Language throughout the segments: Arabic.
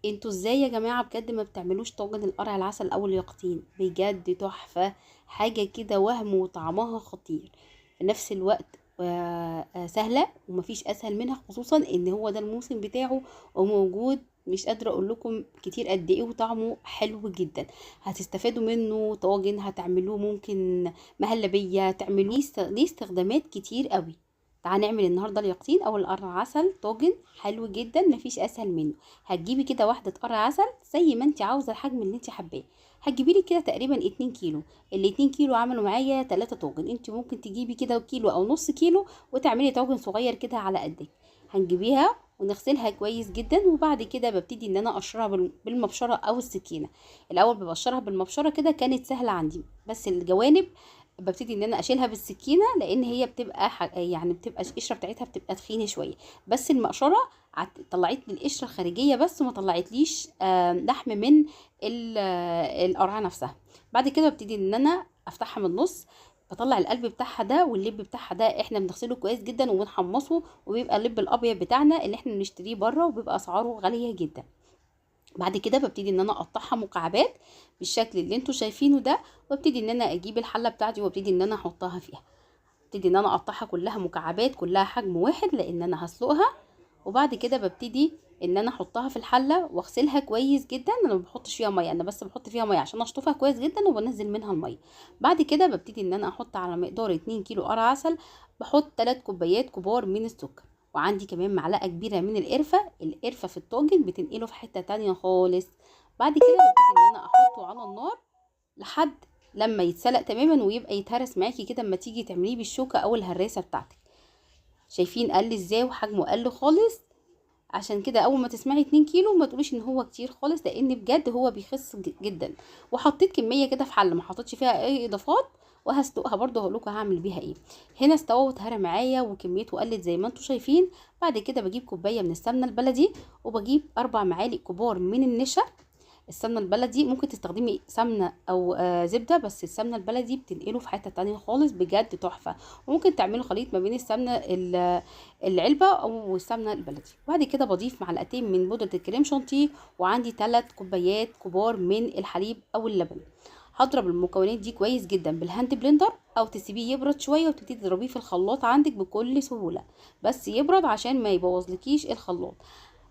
انتوا ازاي يا جماعة بجد ما بتعملوش طاجن القرع العسل او اليقطين؟ بجد تحفة، حاجة كده وهم وطعمها خطير في نفس الوقت. سهلة ومفيش اسهل منها، خصوصا ان هو ده الموسم بتاعه وموجود. مش قادرة اقول لكم كتير قد ايه، وطعمه حلو جدا. هتستفادوا منه طاجن، هتعملوه ممكن مهلبية، تعملوه ليه استخدامات كتير قوي. تعالى نعمل النهارده اليقطين او القرع عسل، طاجن حلو جدا مفيش اسهل منه. هتجيبي كده واحده قرع عسل زي ما انت عاوزه، الحجم اللي انت حباه. هتجيبي لي كده تقريبا 2 كيلو. ال 2 كيلو عملوا معايا 3 طاجن. انت ممكن تجيبي كده كيلو او نص كيلو وتعملي طاجن صغير كده على قدك. هنجيبيها ونغسلها كويس جدا، وبعد كده ببتدي ان انا اقشرها بالمبشره او السكينه. الاول ببشرها بالمبشره كده، كانت سهله عندي، بس الجوانب ببتدي ان انا اشيلها بالسكينه، لان هي بتبقى يعني بتبقى القشره بتاعتها بتبقى تخينه شويه. بس المقشره طلعت لي القشره الخارجيه بس، ما طلعتليش لحم من القرعه نفسها. بعد كده ببتدي ان انا افتحها من النص، بطلع القلب بتاعها ده واللب بتاعها ده. احنا بنغسله كويس جدا وبنحمصه، وبيبقى اللب الابيض بتاعنا اللي احنا بنشتريه بره، وبيبقى اسعاره غاليه جدا. بعد كده ببتدي ان انا اقطعها مكعبات بالشكل اللي انتوا شايفينه ده، وابتدي ان انا اجيب الحله بتاعتي وابتدي ان انا احطها فيها. ابتدي ان انا اقطعها كلها مكعبات، كلها حجم واحد، لان انا هسلقها. وبعد كده ببتدي ان انا احطها في الحله واغسلها كويس جدا. انا ما بحطش فيها ميه، انا بس بحط فيها ميه عشان اشطفها كويس جدا وبنزل منها الميه. بعد كده ببتدي ان انا احط على مقدار 2 كيلو قرع عسل، بحط 3 كوبايات كبار من السكر. وعندي كمان معلقه كبيره من القرفه. القرفه في الطاجن بتنقله في حته تانية خالص. بعد كده ببتدي ان انا احطه على النار لحد لما يتسلق تماما ويبقى يتهرس معاكي كده، اما تيجي تعمليه بالشوكه او الهراسه بتاعتك. شايفين قل ازاي وحجمه قل خالص؟ عشان كده اول ما تسمعي 2 كيلو ما تقوليش ان هو كتير خالص، لان بجد هو بيخس جدا. وحطيت كميه كده في حله، ما حطيتش فيها اي اضافات. وهسلقها برضه، هقول لكم هعمل بيها ايه. هنا استوى واتهرى معايا وكميته قلت زي ما انتم شايفين. بعد كده بجيب كوبايه من السمنه البلدي، وبجيب 4 معالق كبار من النشا. السمنه البلدي ممكن تستخدمي سمنه او زبده، بس السمنه البلدي بتنقله في حته تانية خالص، بجد تحفه. وممكن تعملوا خليط ما بين السمنه العلبه او السمنه البلدي. بعد كده بضيف معلقتين من بودره الكريم شانتيه، وعندي 3 كوبايات كبار من الحليب او اللبن. هضرب المكونات دي كويس جدا بالهاند بلندر، او تسيبيه يبرد شويه وتبتدي تضربيه في الخلاط عندك بكل سهوله. بس يبرد عشان ما يبوظلكيش الخلاط.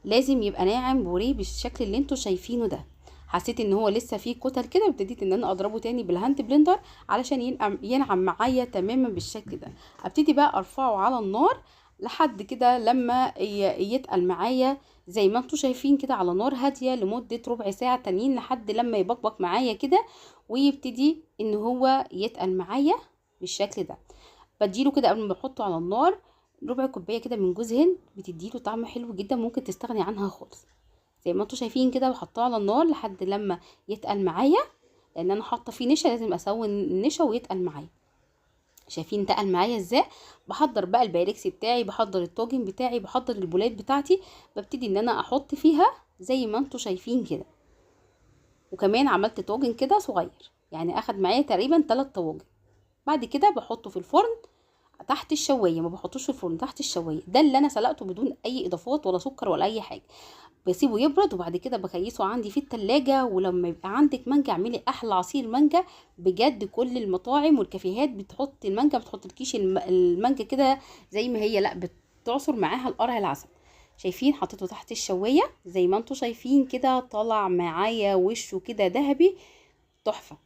لازم يبقى ناعم بوريه بالشكل اللي انتوا شايفينه ده. حسيت ان هو لسه فيه كتل كده، ابتديت ان انا اضربه تاني بالهاند بلندر علشان ينعم معايا تماما بالشكل ده. ابتدي بقى ارفعه على النار لحد كده لما يتقل معايا زي ما انتوا شايفين كده، على نار هاديه لمده ربع ساعه تانيين لحد لما يبقبق معايا كده، ويبتدي ان هو يتقل معايا بالشكل ده. بديله كده قبل ما بحطه على النار ربع كوبايه كده من جوز هند، بتديله طعم حلو جدا، ممكن تستغني عنها خالص. زي ما انتوا شايفين كده، بحطها على النار لحد لما يتقل معايا، لان انا حاطه فيه نشا، لازم اسوي النشا ويتقل معايا. شايفين تقل معايا ازاي؟ بحضر بقى البايركس بتاعي، بحضر الطاجن بتاعي، بحضر البولات بتاعتي. ببتدي ان انا احط فيها زي ما انتوا شايفين كده. وكمان عملت طاجن كده صغير، يعني اخد معايا تقريبا 3 طواجن. بعد كده بحطه في الفرن تحت الشوايه، ما بحطوش في الفرن، تحت الشوايه. ده اللي انا سلقته بدون اي اضافات ولا سكر ولا اي حاجه. بسيبه يبرد، وبعد كده بكيسه عندي في التلاجة. ولما يبقى عندك مانجا اعملي احلى عصير مانجا. بجد كل المطاعم والكافيهات بتحط المانجا، بتحطلكيش المانجا كده زي ما هي، لا، بتعصر معاها القرع العسل. شايفين؟ حطيته تحت الشوايه زي ما انتوا شايفين كده، طلع معايا وشه كده ذهبي، تحفه.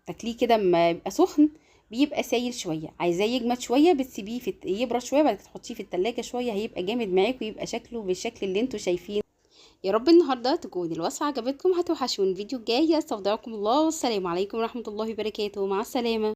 تاكليه كده اما يبقى سخن بيبقى سايل شويه، عايزاه يجمد شويه بتسيبيه يبرد شويه، بعد كده تحطيه في التلاجة شويه هيبقى جامد معاكي، ويبقى شكله بالشكل اللي انتوا شايفينه. يا رب النهارده تكون الوصفه عجبتكم. هتوحشوني الفيديو الجاي. استودعكم الله، والسلام عليكم ورحمه الله وبركاته. مع السلامه.